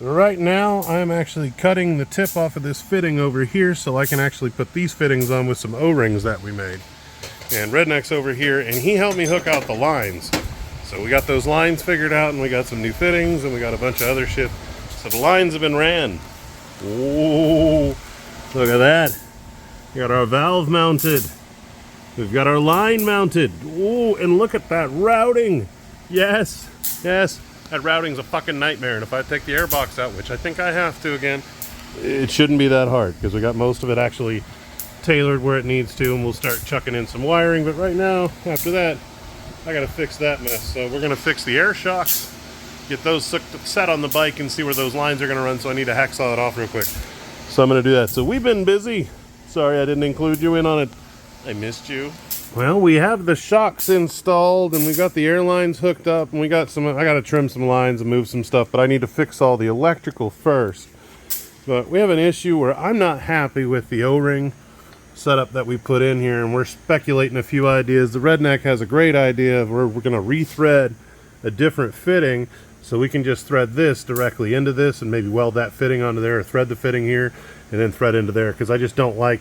So right now I'm actually cutting the tip off of this fitting over here so I can actually put these fittings on with some O-rings that we made. And Redneck's over here and he helped me hook out the lines. So we got those lines figured out and we got some new fittings and we got a bunch of other shit. So the lines have been ran. Oh, look at that. We got our valve mounted. We've got our line mounted. Oh, and look at that routing. Yes, yes. That routing's a fucking nightmare, and if I take the air box out, which I think I have to again, it shouldn't be that hard, because we got most of it actually tailored where it needs to, and we'll start chucking in some wiring. But right now, after that, I gotta fix that mess. So we're gonna fix the air shocks, get those set on the bike, and see where those lines are gonna run, so I need to hacksaw it off real quick. So I'm gonna do that. So we've been busy. Sorry I didn't include you in on it. I missed you. Well, we have the shocks installed and we got the Airlines hooked up and we got some, I got to trim some lines and move some stuff, but I need to fix all the electrical first. But we have an issue where I'm not happy with the O-ring setup that we put in here, and we're speculating a few ideas. The Redneck has a great idea of where we're going to rethread a different fitting so we can just thread this directly into this and maybe weld that fitting onto there, or thread the fitting here and then thread into there, because I just don't like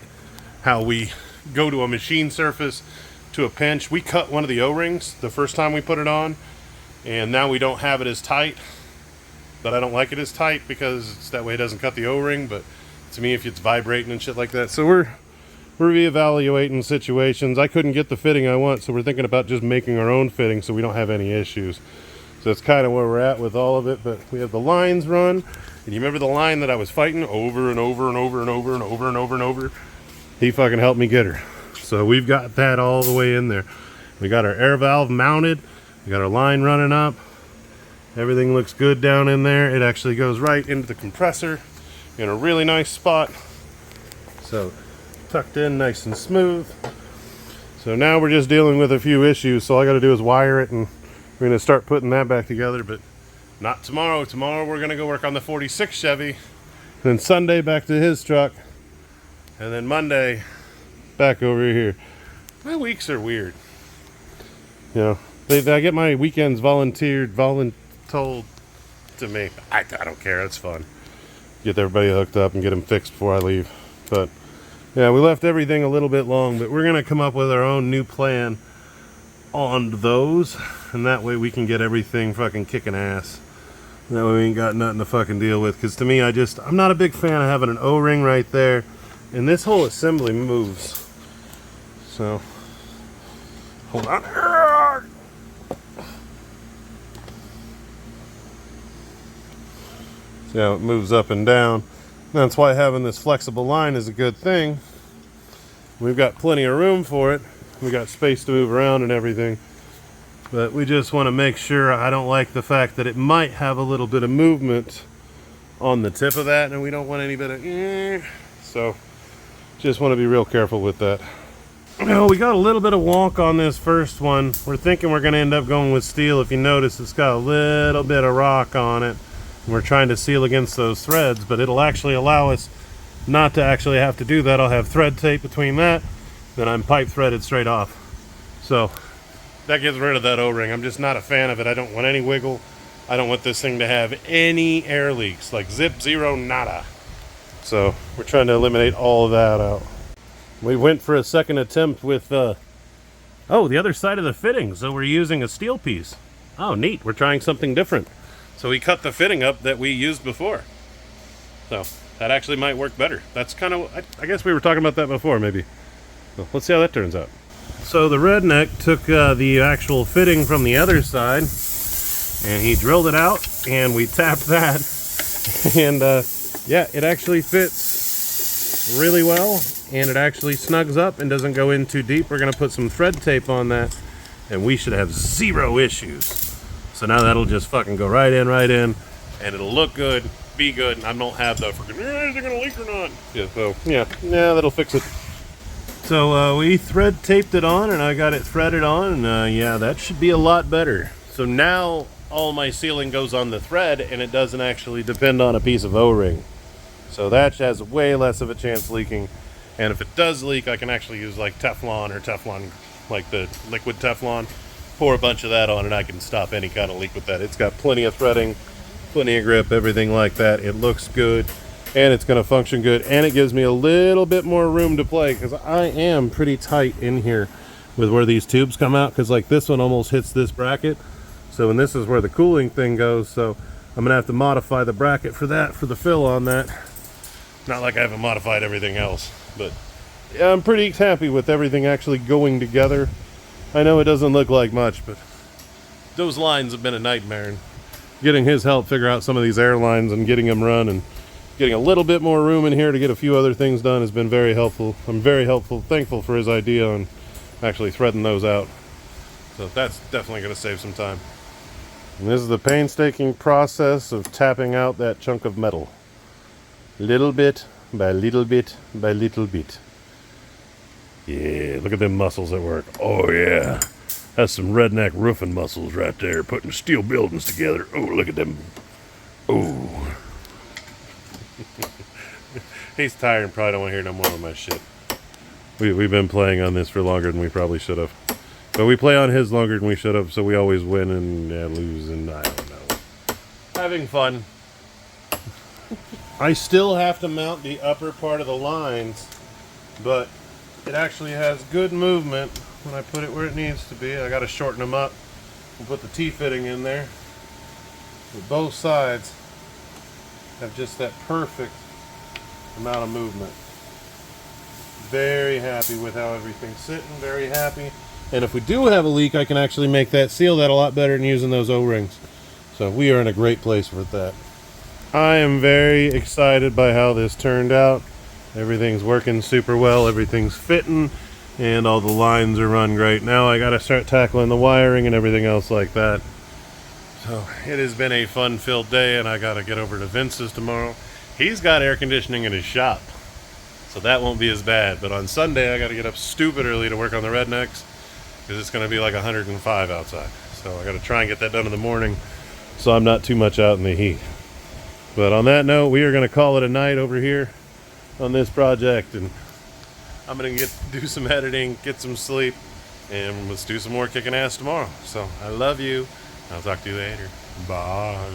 how we go to a machine surface to a pinch. We cut one of the O-rings the first time we put it on, and now we don't have it as tight, but I don't like it as tight because it's that way it doesn't cut the O-ring. But to me, if it's vibrating and shit like that, so we're reevaluating situations. I couldn't get the fitting I want, so we're thinking about just making our own fitting so we don't have any issues. So that's kind of where we're at with all of it. But we have the lines run, and you remember the line that I was fighting over and over and over and over and over and over and over? He fucking helped me get her. So we've got that all the way in there. We got our air valve mounted. We got our line running up. Everything looks good down in there. It actually goes right into the compressor in a really nice spot. So tucked in nice and smooth. So now we're just dealing with a few issues. So all I got to do is wire it, and we're going to start putting that back together. But not tomorrow. Tomorrow we're going to go work on the 46 Chevy. And then Sunday back to his truck. And then Monday, back over here. My weeks are weird. You know, I get my weekends voluntold to me. I don't care, it's fun. Get everybody hooked up and get them fixed before I leave. But, yeah, we left everything a little bit long, but we're going to come up with our own new plan on those. And that way we can get everything fucking kicking ass. That way we ain't got nothing to fucking deal with. Because to me, I'm not a big fan of having an O-ring right there. And this whole assembly moves. So, hold on. See how it moves up and down. That's why having this flexible line is a good thing. We've got plenty of room for it. We got space to move around and everything. But we just want to make sure. I don't like the fact that it might have a little bit of movement on the tip of that, and we don't want any bit of so just want to be real careful with that. Well, we got a little bit of wonk on this first one. We're thinking we're going to end up going with steel. If you notice, it's got a little bit of rock on it. We're trying to seal against those threads, but it'll actually allow us not to actually have to do that. I'll have thread tape between that, then I'm pipe threaded straight off. So that gets rid of that O-ring. I'm just not a fan of it. I don't want any wiggle. I don't want this thing to have any air leaks, like zip, zero, nada. So we're trying to eliminate all of that out. We went for a second attempt with the other side of the fitting. So we're using a steel piece. Oh, neat. We're trying something different. So we cut the fitting up that we used before. So that actually might work better. That's kind of, I guess we were talking about that before, maybe. Well, let's see how that turns out. So the Redneck took the actual fitting from the other side and he drilled it out, and we tapped that. And yeah, it actually fits really well, and it actually snugs up and doesn't go in too deep. We're going to put some thread tape on that, and we should have zero issues. So now that'll just fucking go right in, and it'll look good, be good, and I don't have the freaking, is it going to leak or not? Yeah, so, yeah, that'll fix it. So we thread taped it on, and I got it threaded on, and yeah, that should be a lot better. So now all my sealing goes on the thread, and it doesn't actually depend on a piece of O-ring. So that has way less of a chance leaking. And if it does leak, I can actually use like Teflon or Teflon, like the liquid Teflon, pour a bunch of that on, and I can stop any kind of leak with that. It's got plenty of threading, plenty of grip, everything like that. It looks good, and it's going to function good, and it gives me a little bit more room to play, because I am pretty tight in here with where these tubes come out, because like this one almost hits this bracket. So, and this is where the cooling thing goes, so I'm going to have to modify the bracket for that, for the fill on that. Not like I haven't modified everything else, but yeah, I'm pretty happy with everything actually going together. I know it doesn't look like much, but those lines have been a nightmare. And getting his help figure out some of these airlines and getting them run and getting a little bit more room in here to get a few other things done has been very helpful. I'm very thankful for his idea on actually threading those out. So that's definitely going to save some time. And this is the painstaking process of tapping out that chunk of metal. Little bit by little bit by little bit. Yeah, look at them muscles at work. Oh yeah, that's some redneck roofing muscles right there, putting steel buildings together. Oh, look at them. Oh. He's tired and probably don't want to hear no more of my shit. We've been playing on this for longer than we probably should have. But we play on his longer than we should have, so we always win and lose, and I don't know. Having fun. I still have to mount the upper part of the lines, but it actually has good movement when I put it where it needs to be. I got to shorten them up and put the T-fitting in there. But both sides have just that perfect amount of movement. Very happy with how everything's sitting, very happy. And if we do have a leak, I can actually make that seal that a lot better than using those O-rings. So we are in a great place with that. I am very excited by how this turned out. Everything's working super well, everything's fitting, and all the lines are run great. Now I gotta start tackling the wiring and everything else like that. So it has been a fun-filled day, and I gotta get over to Vince's tomorrow. He's got air conditioning in his shop, so that won't be as bad. But on Sunday I gotta get up stupid early to work on the Rednecks, because it's gonna be like 105 outside. So I gotta try and get that done in the morning, so I'm not too much out in the heat. But on that note, we are going to call it a night over here on this project, and I'm going to do some editing, get some sleep, and let's do some more kicking ass tomorrow. So I love you. I'll talk to you later. Bye.